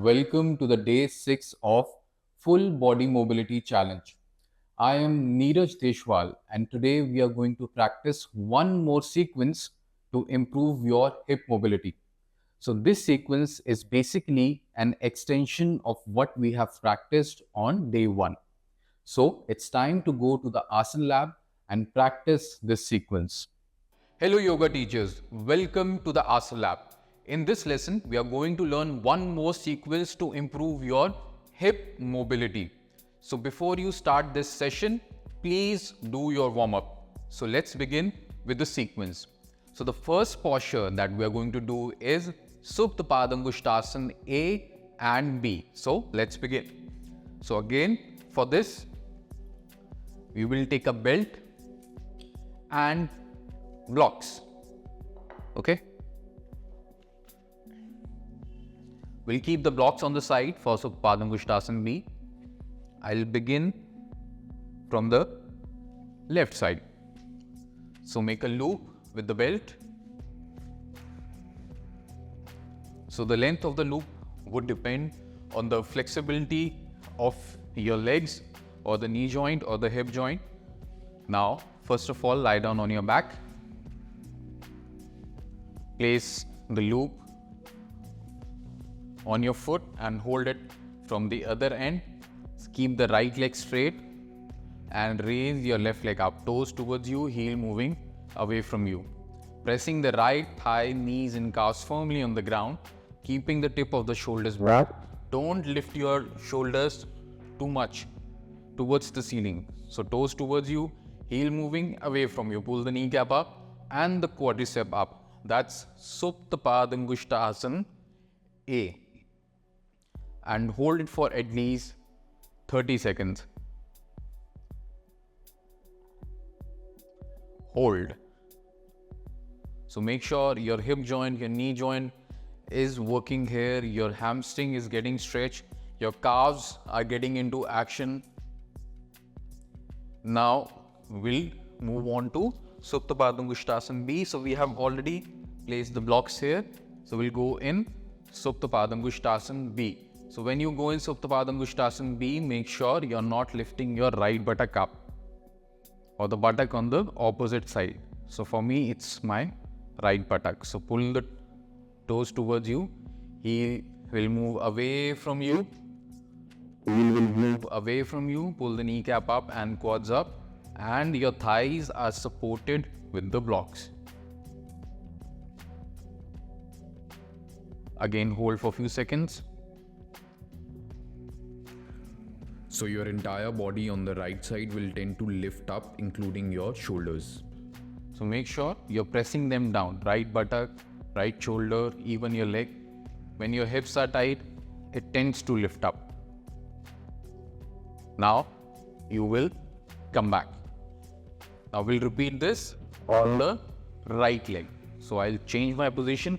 welcome to the day 6 of Full Body Mobility Challenge. I am Neeraj Deshwal and today we are going to practice one more sequence to improve your hip mobility. So this sequence is basically an extension of what we have practiced on day 1. So it's time to go to the Asana lab and practice this sequence. Hello yoga teachers, welcome to the Asana lab. In this lesson, we are going to learn one more sequence to improve your hip mobility. So before you start this session, please do your warm-up. So let's begin with the sequence. So the first posture that we are going to do is Supta Padangushtasana A and B. So let's begin. So again, for this, we will take a belt and blocks. Okay. We'll keep the blocks on the side for Supta Padangushtasana B. I'll begin from the left side. So make a loop with the belt. So the length of the loop would depend on the flexibility of your legs or the knee joint or the hip joint. Now, first of all, lie down on your back. Place the loop on your foot and hold it from the other end. Keep the right leg straight and raise your left leg up, toes towards you, heel moving away from you. Pressing the right thigh, knees and calves firmly on the ground, keeping the tip of the shoulders back. Don't lift your shoulders too much towards the ceiling. So toes towards you, heel moving away from you. Pull the kneecap up and the quadricep up. That's Supta Padangushtasana A. And hold it for at least 30 seconds. Hold. So make sure your hip joint, your knee joint is working here, your hamstring is getting stretched, your calves are getting into action. Now we'll move on to Supta Padangushtasana B. So we have already placed the blocks here. So we'll go in Supta Padangushtasana B. So when you go in Supta Padangushtasana B, make sure you're not lifting your right buttock up or the buttock on the opposite side. So for me, it's my right buttock. So pull the toes towards you. Heel will move away from you. Heel will move away from you. Pull the kneecap up and quads up. And your thighs are supported with the blocks. Again, hold for a few seconds. So your entire body on the right side will tend to lift up, including your shoulders. So make sure you're pressing them down. Right buttock, right shoulder, even your leg. When your hips are tight, it tends to lift up. Now, you will come back. Now we'll repeat this on the right leg. So I'll change my position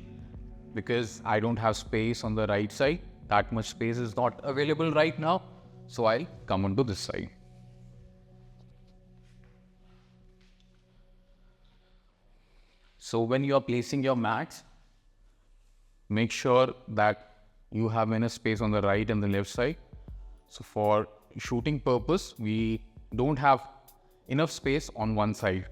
because I don't have space on the right side. That much space is not available right now. So I'll come onto this side. So when you are placing your mats, make sure that you have enough space on the right and the left side. So for shooting purpose, we don't have enough space on one side.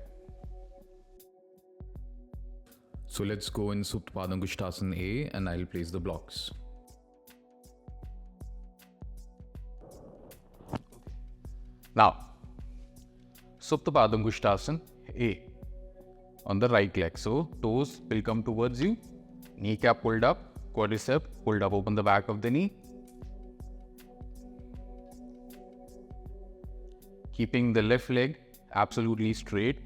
So let's go in Supta Padangushtasana A and I'll place the blocks. Now, Supta Padangushtasana A on the right leg. So toes will come towards you, kneecap pulled up, quadricep pulled up, open the back of the knee. Keeping the left leg absolutely straight.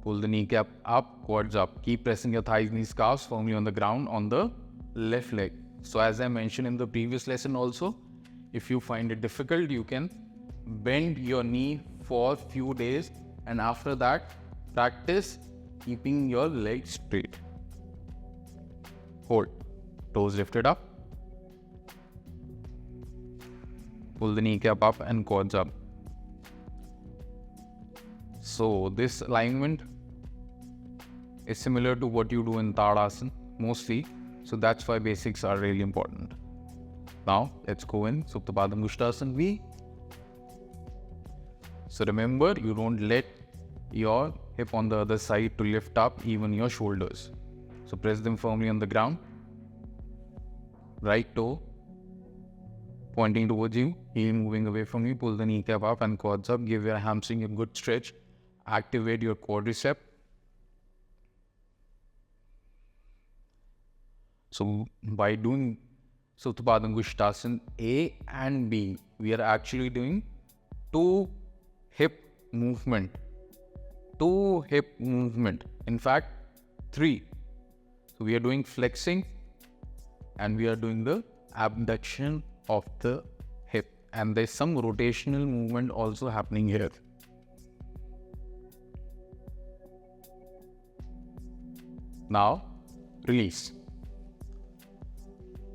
Pull the kneecap up, quads up. Keep pressing your thighs, knees, calves firmly on the ground on the left leg. So as I mentioned in the previous lesson also, if you find it difficult, you can bend your knee for few days and after that, practice keeping your legs straight. Hold. Toes lifted up. Pull the kneecap up and quads up. So this alignment is similar to what you do in Tadasana mostly. So that's why basics are really important. Now let's go in Supta Padam Angushtasana V. So remember, you don't let your hip on the other side to lift up even your shoulders. So press them firmly on the ground. Right toe pointing towards you, heel moving away from you. Pull the kneecap up and quads up. Give your hamstring a good stretch. Activate your quadricep. So by doing Supta Padam Angushtasana A and B, we are actually doing two hip movement. In fact, 3. So we are doing flexing and we are doing the abduction of the hip, and there's some rotational movement also happening here. Now release.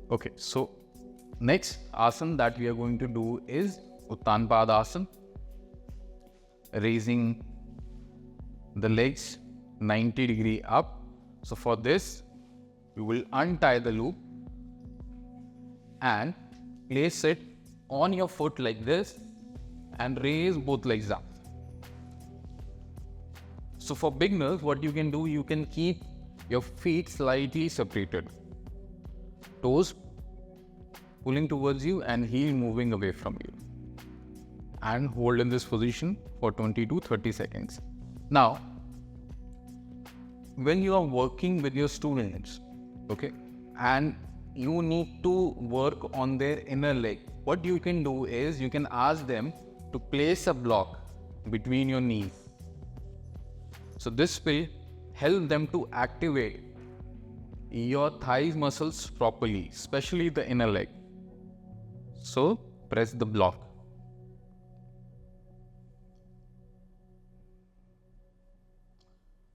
Okay, so next asana that we are going to do is Uttan Padasana, raising the legs 90 degree up. So for this, we will untie the loop and place it on your foot like this and raise both legs up. So for beginners, what you can do, you can keep your feet slightly separated, toes pulling towards you and heel moving away from you, and hold in this position for 20 to 30 seconds. Now, when you are working with your students, okay, and you need to work on their inner leg, what you can do is you can ask them to place a block between your knees. So this will help them to activate your thigh muscles properly, especially the inner leg. So press the block.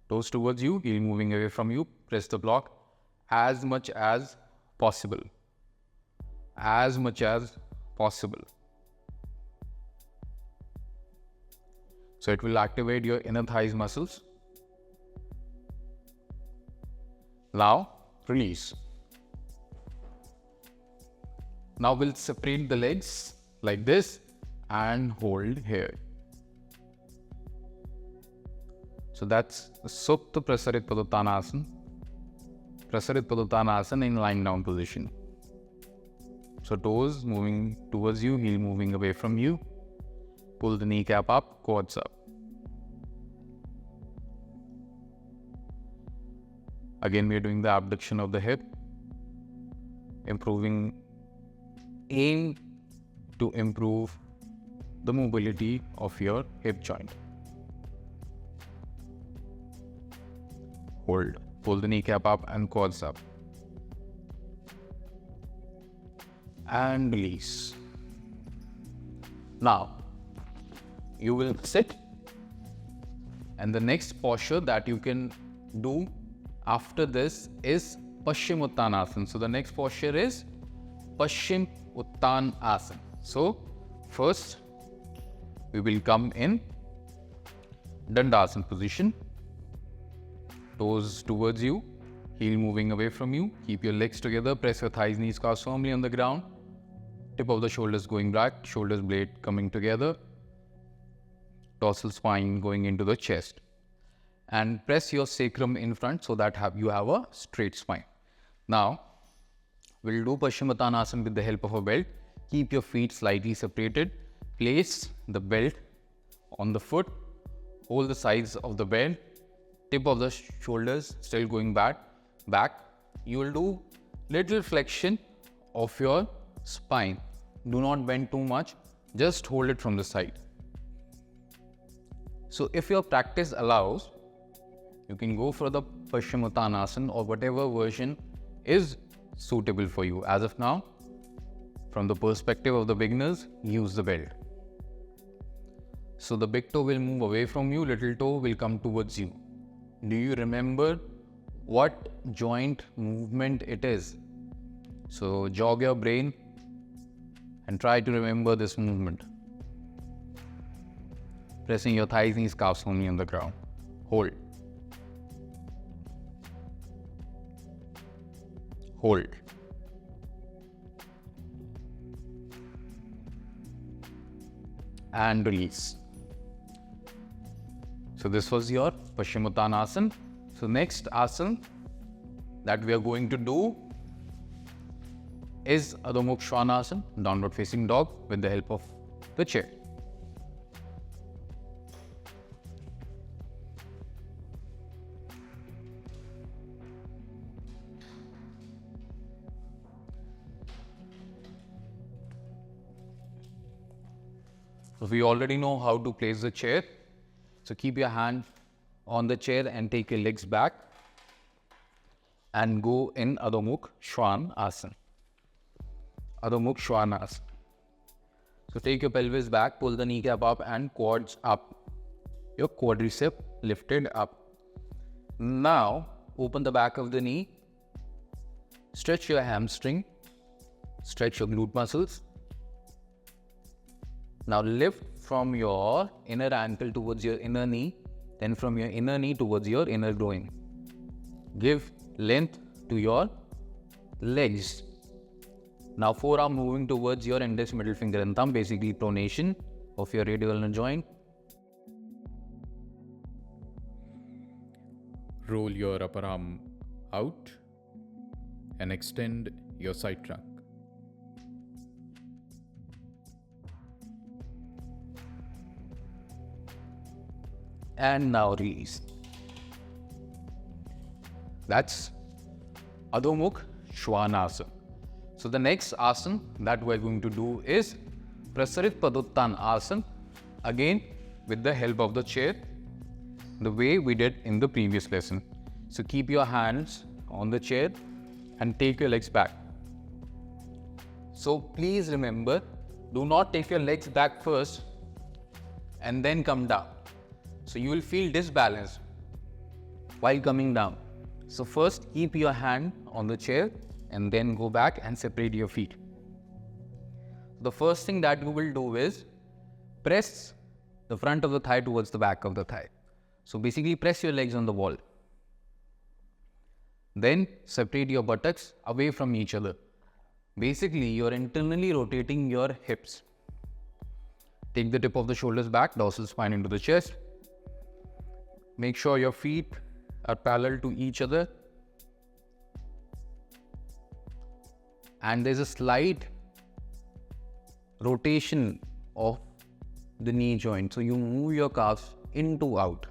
Toes towards you, heel moving away from you. Press the block as much as possible. As much as possible. So it will activate your inner thighs muscles. Now release. Now we'll separate the legs like this and hold here. So that's Supta Prasarit Padottanasana. Prasarit Padottanasana in lying down position. So toes moving towards you, heel moving away from you. Pull the kneecap up, quads up. Again, we are doing the abduction of the hip, aim to improve the mobility of your hip joint. Hold, pull the kneecap up and quads up. And release. Now, you will sit, and the next posture that you can do after this is Paschim Uttanasana. So the next posture is Paschim Uttanasana. So first we will come in Dandasana position. Toes towards you, heel moving away from you. Keep your legs together, press your thighs, knees, calves firmly on the ground. Tip of the shoulders going back, shoulders blade coming together. Dorsal spine going into the chest. And press your sacrum in front so that you have a straight spine. Now, we'll do Paschim Uttanasana with the help of a belt. Keep your feet slightly separated. Place the belt on the foot. Hold the sides of the belt. Tip of the shoulders still going back. You will do little flexion of your spine. Do not bend too much. Just hold it from the side. So if your practice allows, you can go for the Paschim Uttanasana or whatever version is suitable for you. As of now, from the perspective of the beginners, use the belt. So the big toe will move away from you, little toe will come towards you. Do you remember what joint movement it is? So jog your brain and try to remember this movement. Pressing your thighs, knees, calves only on the ground. Hold. Hold. and release. So this was your Paschimottanasana. So next asana that we are going to do is Adho Mukha Svanasana, downward facing dog, with the help of the chair. So we already know how to place the chair. So keep your hand on the chair and take your legs back and go in Adho Mukha Svanasana. Adho Mukha Svanasana. So take your pelvis back, pull the kneecap up and quads up. Your quadricep lifted up. Now open the back of the knee. Stretch your hamstring. Stretch your glute muscles. Now lift from your inner ankle towards your inner knee, then from your inner knee towards your inner groin. Give length to your legs. Now forearm moving towards your index, middle finger and thumb, basically pronation of your radial ulnar joint. Roll your upper arm out and extend your side trunk. And now release. That's Adho Mukha Svanasana. So the next asana that we're going to do is Prasarit Padottan Asana, again with the help of the chair, the way we did in the previous lesson. So keep your hands on the chair and take your legs back. So please remember, do not take your legs back first and then come down. So you will feel disbalanced while coming down. So first keep your hand on the chair and then go back and separate your feet. The first thing that you will do is press the front of the thigh towards the back of the thigh. So basically press your legs on the wall. Then separate your buttocks away from each other. Basically you're internally rotating your hips. Take the tip of the shoulders back, dorsal spine into the chest. Make sure your feet are parallel to each other. And there's a slight rotation of the knee joint. So you move your calves in to out.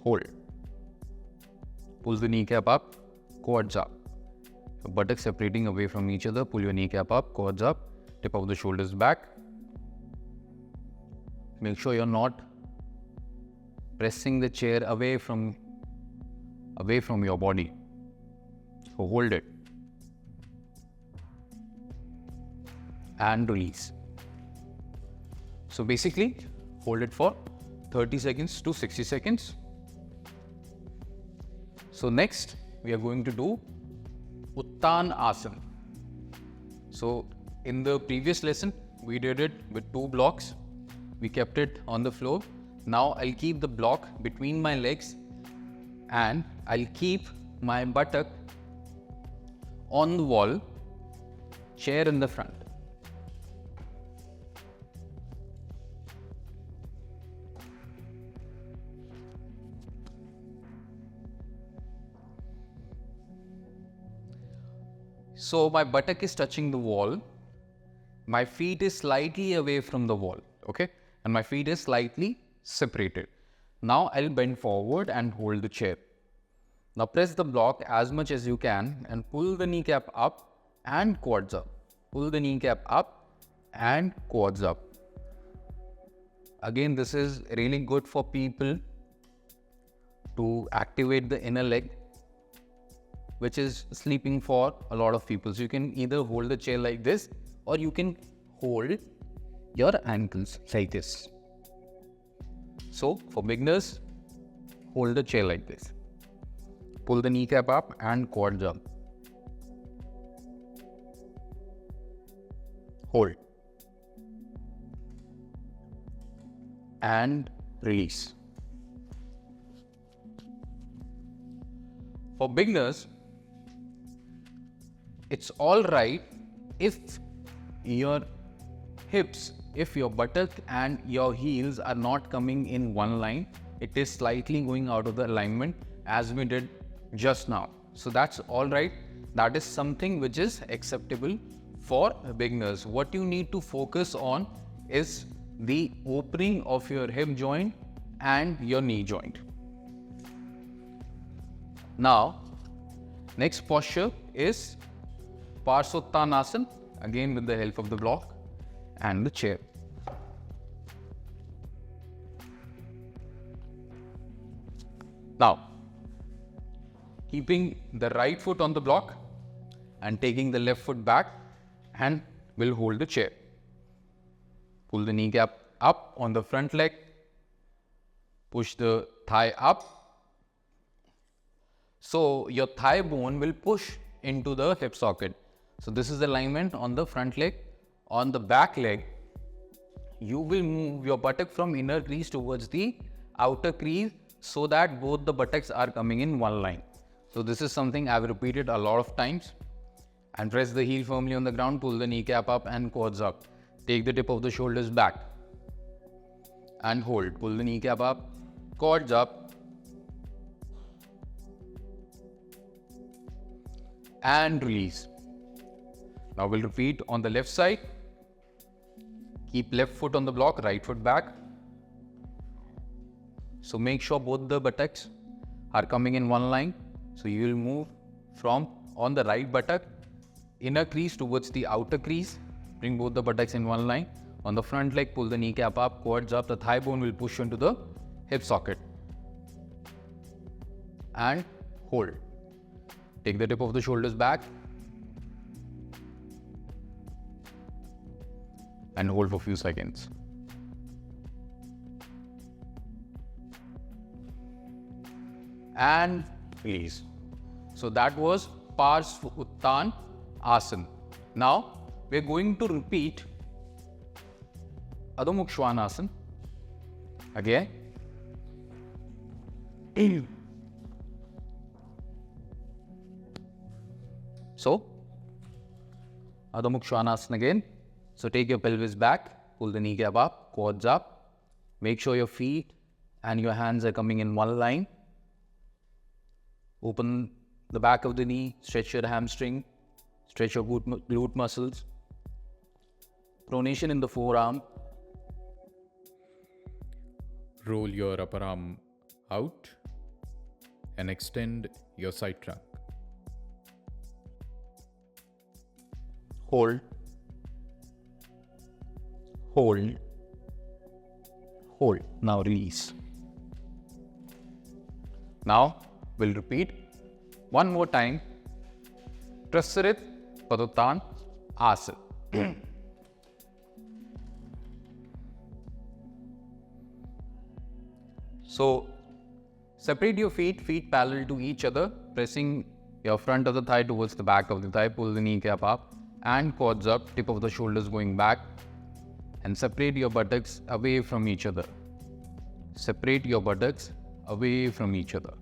Hold. Pull the kneecap up, quads up. So buttocks separating away from each other. Pull your kneecap up, quads up, tip of the shoulders back. Make sure you're not pressing the chair away from your body. So hold it. And release. So basically, hold it for 30 seconds to 60 seconds. So next, we are going to do Uttan Asana. So in the previous lesson, we did it with 2 blocks. We kept it on the floor. Now I'll keep the block between my legs and I'll keep my buttock on the wall, chair in the front. So my buttock is touching the wall. My feet is slightly away from the wall, okay? And my feet is slightly separated. Now I'll bend forward and hold the chair. Now press the block as much as you can and pull the kneecap up and quads up. Pull the kneecap up and quads up. Again, this is really good for people to activate the inner leg, which is sleeping for a lot of people. So you can either hold the chair like this or you can hold your ankles like this. So for beginners, hold the chair like this. Pull the kneecap up and quads up. Hold. And release. For beginners, it's all right if your hips, if your buttock and your heels are not coming in one line, it is slightly going out of the alignment as we did just now. So that's all right. That is something which is acceptable for beginners. What you need to focus on is the opening of your hip joint and your knee joint. Now, next posture is Parsvottanasana, again with the help of the block and the chair. Now, keeping the right foot on the block and taking the left foot back, and we'll hold the chair. Pull the kneecap up on the front leg, push the thigh up. So your thigh bone will push into the hip socket. So this is the alignment on the front leg. On the back leg, you will move your buttock from inner crease towards the outer crease so that both the buttocks are coming in one line. So this is something I've repeated a lot of times. And press the heel firmly on the ground, pull the kneecap up and quads up. Take the tip of the shoulders back and hold. Pull the kneecap up, quads up and release. Now we'll repeat on the left side. Keep left foot on the block, right foot back. So make sure both the buttocks are coming in one line. So you will move from on the right buttock, inner crease towards the outer crease. Bring both the buttocks in one line. On the front leg, pull the kneecap up, quads up. The thigh bone will push into the hip socket. And hold. Take the tip of the shoulders back. And hold for a few seconds. And release. So that was Parsvottanasana. Now we are going to repeat Adho Mukha Svanasana again. So Adho Mukha Svanasana again. So take your pelvis back, pull the kneecap up, quads up. Make sure your feet and your hands are coming in one line. Open the back of the knee, stretch your hamstring, stretch your glute muscles. Pronation in the forearm. Roll your upper arm out and extend your side trunk. Hold. Hold. Hold. Now release. Now we'll repeat one more time. Pracititioners asana. So separate your feet parallel to each other, pressing your front of the thigh towards the back of the thigh. Pull the kneecap up and quads up, tip of the shoulders going back, and separate your buttocks away from each other. Separate your buttocks away from each other.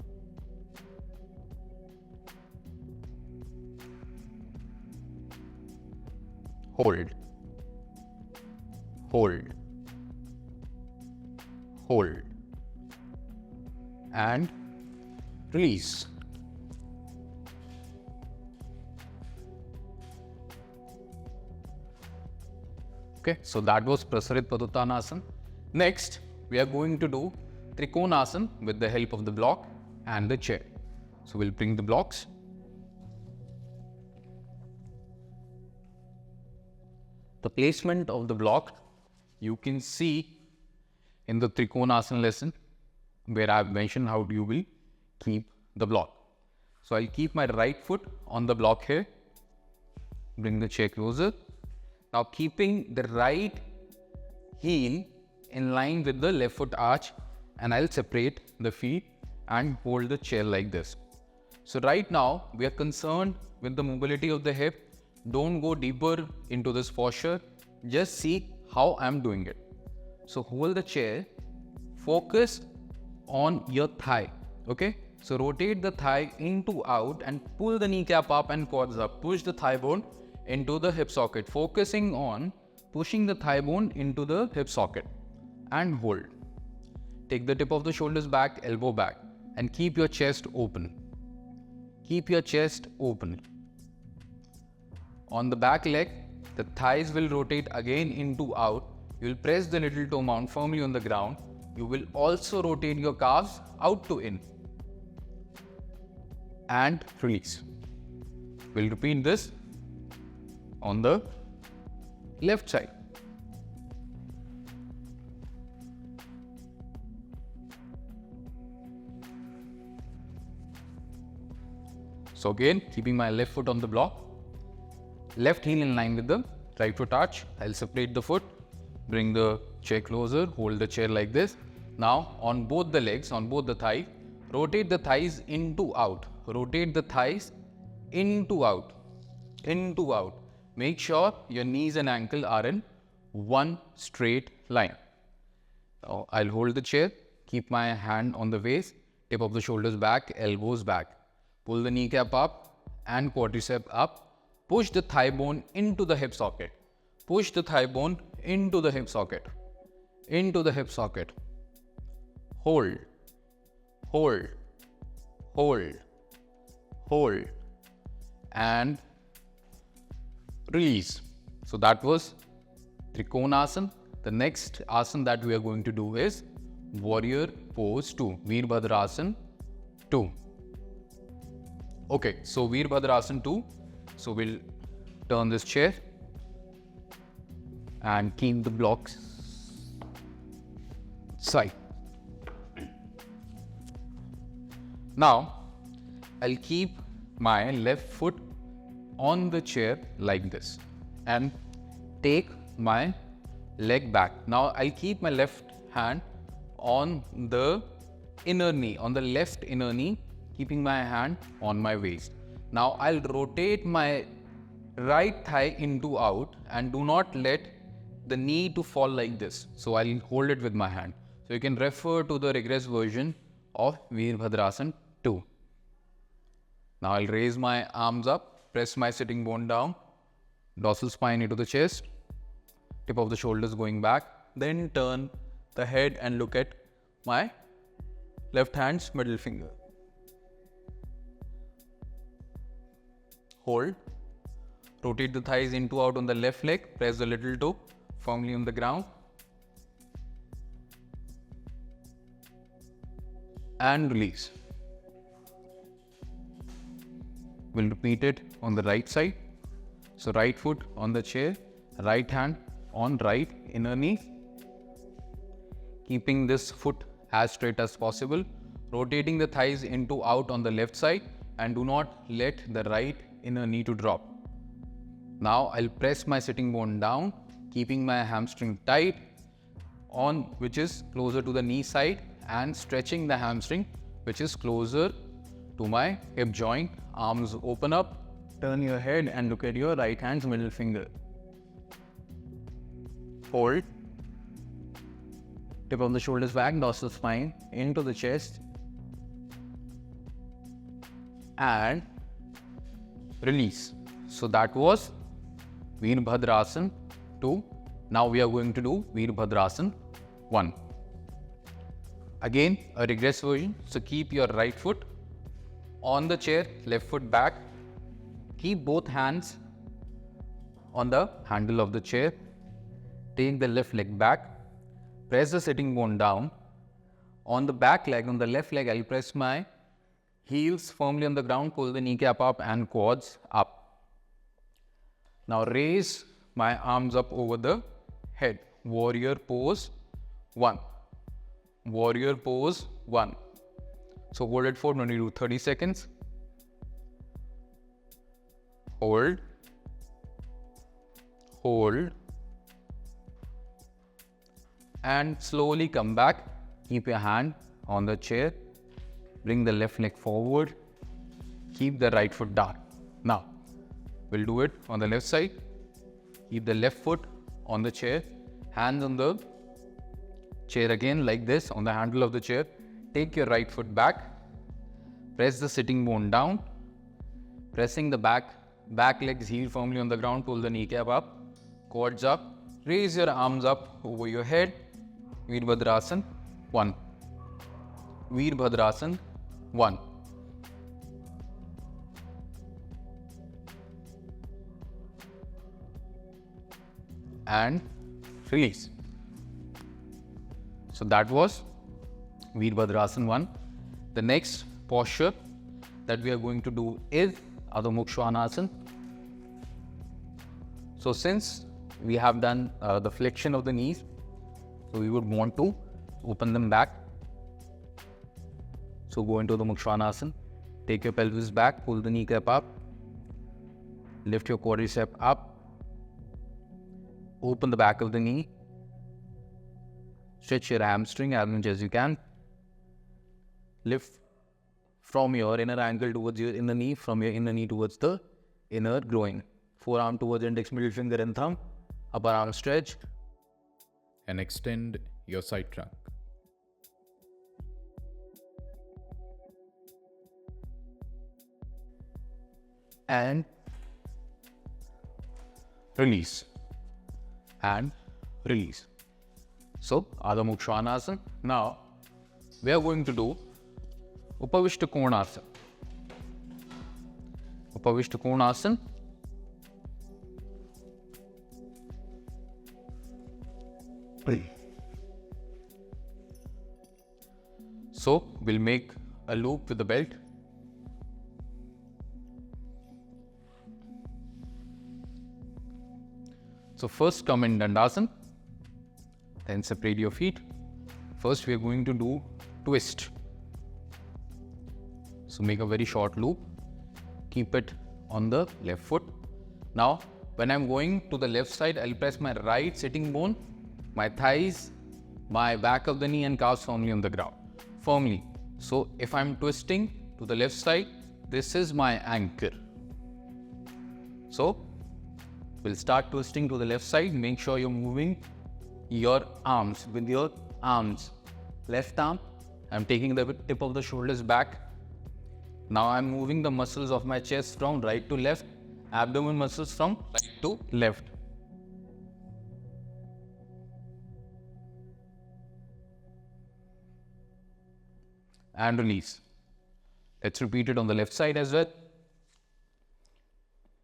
Hold. Hold. Hold. And release. Okay, so that was Pracititioners. Next, we are going to do Trikonasana with the help of the block and the chair. So we'll bring the blocks. The placement of the block you can see in the Trikonasana lesson, where I've mentioned how you will keep the block. So I'll keep my right foot on the block here. Bring the chair closer. Now keeping the right heel in line with the left foot arch, and I'll separate the feet and hold the chair like this. So right now we are concerned with the mobility of the hip. Don't go deeper into this posture. Just see how I'm doing it. So hold the chair, focus on your thigh. Okay, so rotate the thigh in to out and pull the kneecap up and quads up. Push the thigh bone into the hip socket, focusing on pushing the thigh bone into the hip socket and hold. Take the tip of the shoulders back, elbow back, and keep your chest open. Keep your chest open. On the back leg, the thighs will rotate again into out. You will press the little toe mount firmly on the ground. You will also rotate your calves out to in and release. We'll repeat this on the left side. So again, keeping my left foot on the block, left heel in line with the right foot arch. I'll separate the foot, bring the chair closer, hold the chair like this. Now on both the legs, on both the thighs, rotate the thighs into out. Rotate the thighs into out, into out. Make sure your knees and ankle are in one straight line. Now I'll hold the chair, keep my hand on the waist, tip of the shoulders back, elbows back. Pull the kneecap up and quadricep up. Push the thigh bone into the hip socket. Push the thigh bone into the hip socket. Into the hip socket. Hold, hold, hold, hold, and release. So that was Trikonasana. The next asana that we are going to do is Warrior Pose 2, Veerbhadrasana 2. Okay, so Veerbhadrasana 2. So we'll turn this chair and keep the blocks side. Now, I'll keep my left foot on the chair like this and take my leg back. Now, I'll keep my left hand on the inner knee, on the left inner knee, keeping my hand on my waist. Now, I'll rotate my right thigh into out and do not let the knee to fall like this. So, I'll hold it with my hand. So, you can refer to the regress version of Veerbhadrasana 2. Now, I'll raise my arms up, press my sitting bone down, dorsal spine into the chest, tip of the shoulders going back, then turn the head and look at my left hand's middle finger. Hold. Rotate the thighs into out on the left leg, press the little toe firmly on the ground and release. We'll repeat it on the right side. So right foot on the chair, right hand on right inner knee, keeping this foot as straight as possible, rotating the thighs into out on the left side and do not let the right inner knee to drop. Now I'll press my sitting bone down, keeping my hamstring tight on which is closer to the knee side and stretching the hamstring which is closer to my hip joint. Arms open up, turn your head and look at your right hand's middle finger. Hold. Tip of the shoulders back, dorsal spine into the chest and release. So that was Veerbhadrasana 2. Now we are going to do Veerbhadrasana 1. Again, a regress version. So keep your right foot on the chair, left foot back. Keep both hands on the handle of the chair. Take the left leg back. Press the sitting bone down. On the back leg, on the left leg, I'll press my heels firmly on the ground, pull the kneecap up and quads up. Now raise my arms up over the head. Warrior Pose 1. Warrior Pose 1. So hold it for 20 to 30 seconds. Hold. Hold. And slowly come back. Keep your hand on the chair. Bring the left leg forward. Keep the right foot down. Now, we'll do it on the left side. Keep the left foot on the chair. Hands on the chair again like this on the handle of the chair. Take your right foot back. Press the sitting bone down. Pressing the back back legs heel firmly on the ground, pull the kneecap up, quads up, raise your arms up over your head, Veerbhadrasana 1, Veerbhadrasana 1. And release. So that was Veerbhadrasana 1. The next posture that we are going to do is Adho Mukha Svanasana. So since we have done the flexion of the knees, so we would want to open them back. So go into the Mukha Svanasana. Take your pelvis back, pull the kneecap up, lift your quadricep up, open the back of the knee, stretch your hamstring as much as you can, lift from your inner ankle towards your inner knee, from your inner knee towards the inner groin, forearm towards index, middle finger and thumb, upper arm stretch, and extend your side trunk. and release, and release. So Adho Mukha Svanasana. Now we are going to do Upavishta Konasana. Upavishta Konasana. So we'll make a loop with the belt. So first come in Dandasana, then separate your feet. First we are going to do twist. So make a very short loop, keep it on the left foot. Now when I'm going to the left side, I'll press my right sitting bone, my thighs, my back of the knee and calves firmly on the ground, firmly. So if I'm twisting to the left side, this is my anchor. So we'll start twisting to the left side. Make sure you're moving your arms with your arms. Left arm, I'm taking the tip of the shoulders back. Now I'm moving the muscles of my chest from right to left, abdomen muscles from right to left. And release. Let's repeat it on the left side as well.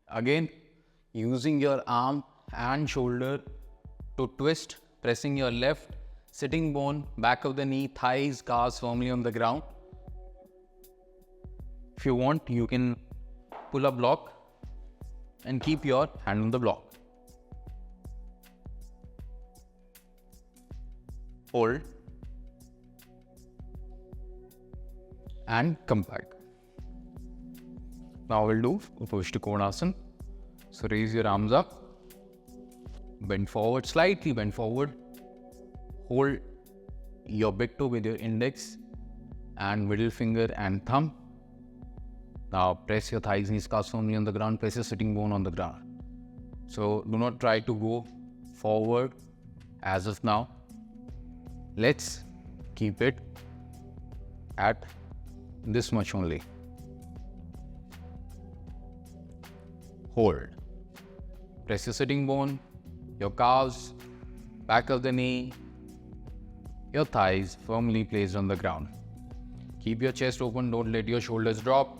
Again, using your arm and shoulder to twist, pressing your left sitting bone, back of the knee, thighs, calves firmly on the ground. If you want, you can pull a block and keep your hand on the block. Hold and come back. Now we'll do Upavishta Konasana. So raise your arms up, bend forward, slightly bend forward. Hold your big toe with your index and middle finger and thumb. Now press your thighs, knees, calves firmly on the ground, press your sitting bone on the ground. So do not try to go forward as of now. Let's keep it at this much only. Hold. Press your sitting bone, your calves, back of the knee, your thighs firmly placed on the ground. Keep your chest open, don't let your shoulders drop.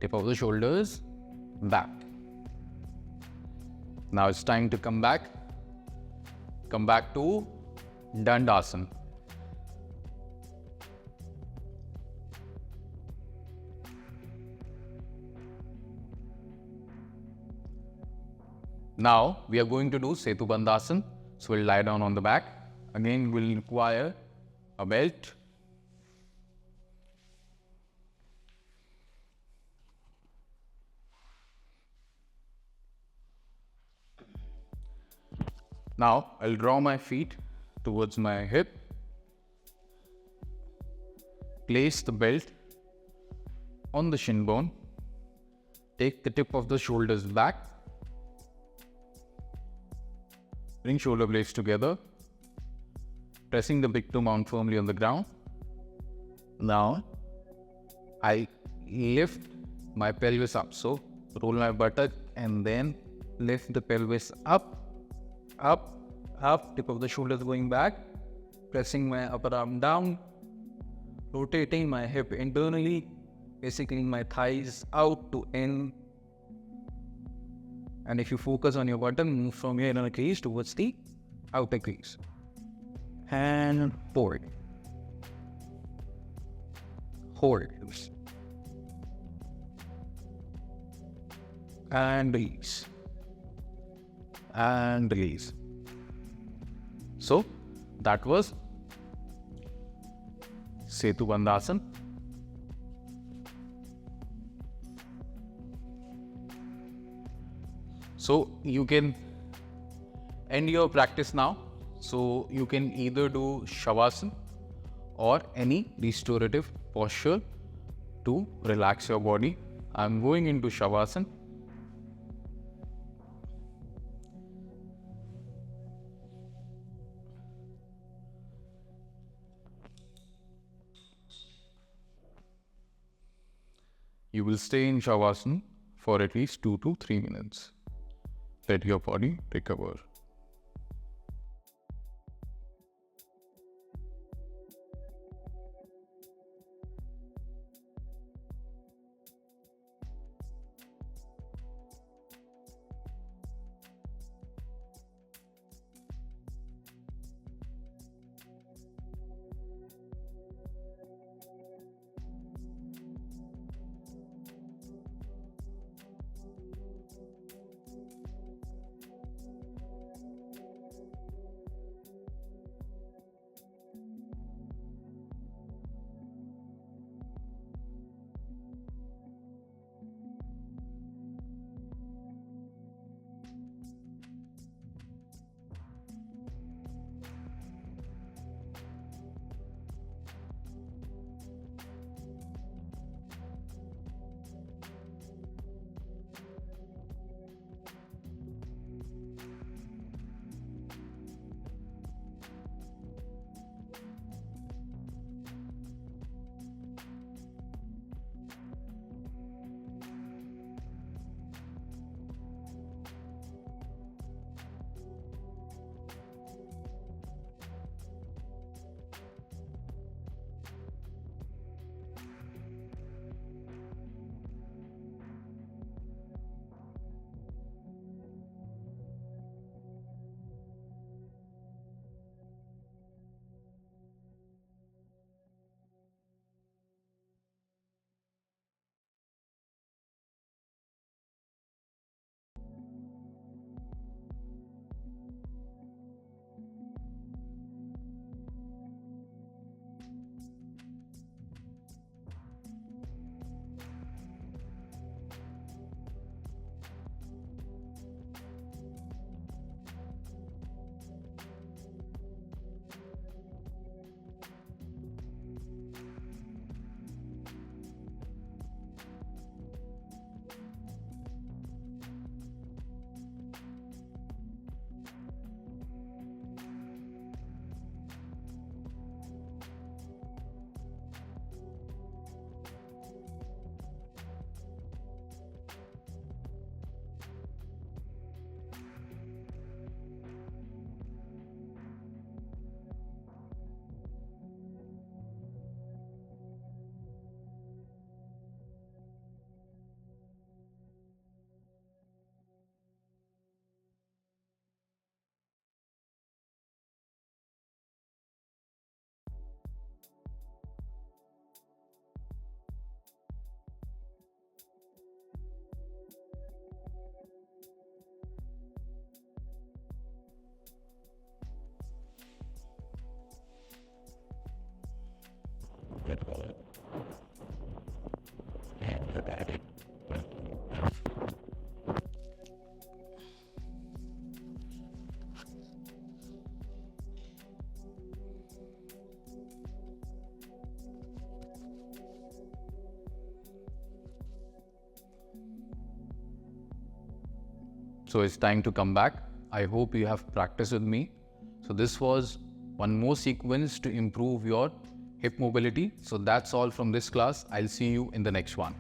Tip of the shoulders back. Now it's time to come back. Come back to Dandasana. Now we are going to do Setu Bandhasana. So we'll lie down on the back. Again, we'll require a belt. Now I'll draw my feet towards my hip. Place the belt on the shin bone. Take the tip of the shoulders back. Bring shoulder blades together. Pressing the big toe mount firmly on the ground. Now I lift my pelvis up. So roll my buttock, and then lift the pelvis up, up, up, tip of the shoulders going back, pressing my upper arm down, rotating my hip internally, basically my thighs out to in. And if you focus on your button, move from your inner crease towards the outer crease. And forward. Hold. And release. And release. So that was Setu Bandhasan. So you can end your practice now. So you can either do Shavasana or any restorative posture to relax your body. I'm going into Shavasana. You will stay in Shavasana for at least 2 to 3 minutes. Let your body recover. So it's time to come back. I hope you have practiced with me. So this was one more sequence to improve your hip mobility. So that's all from this class. I'll see you in the next one.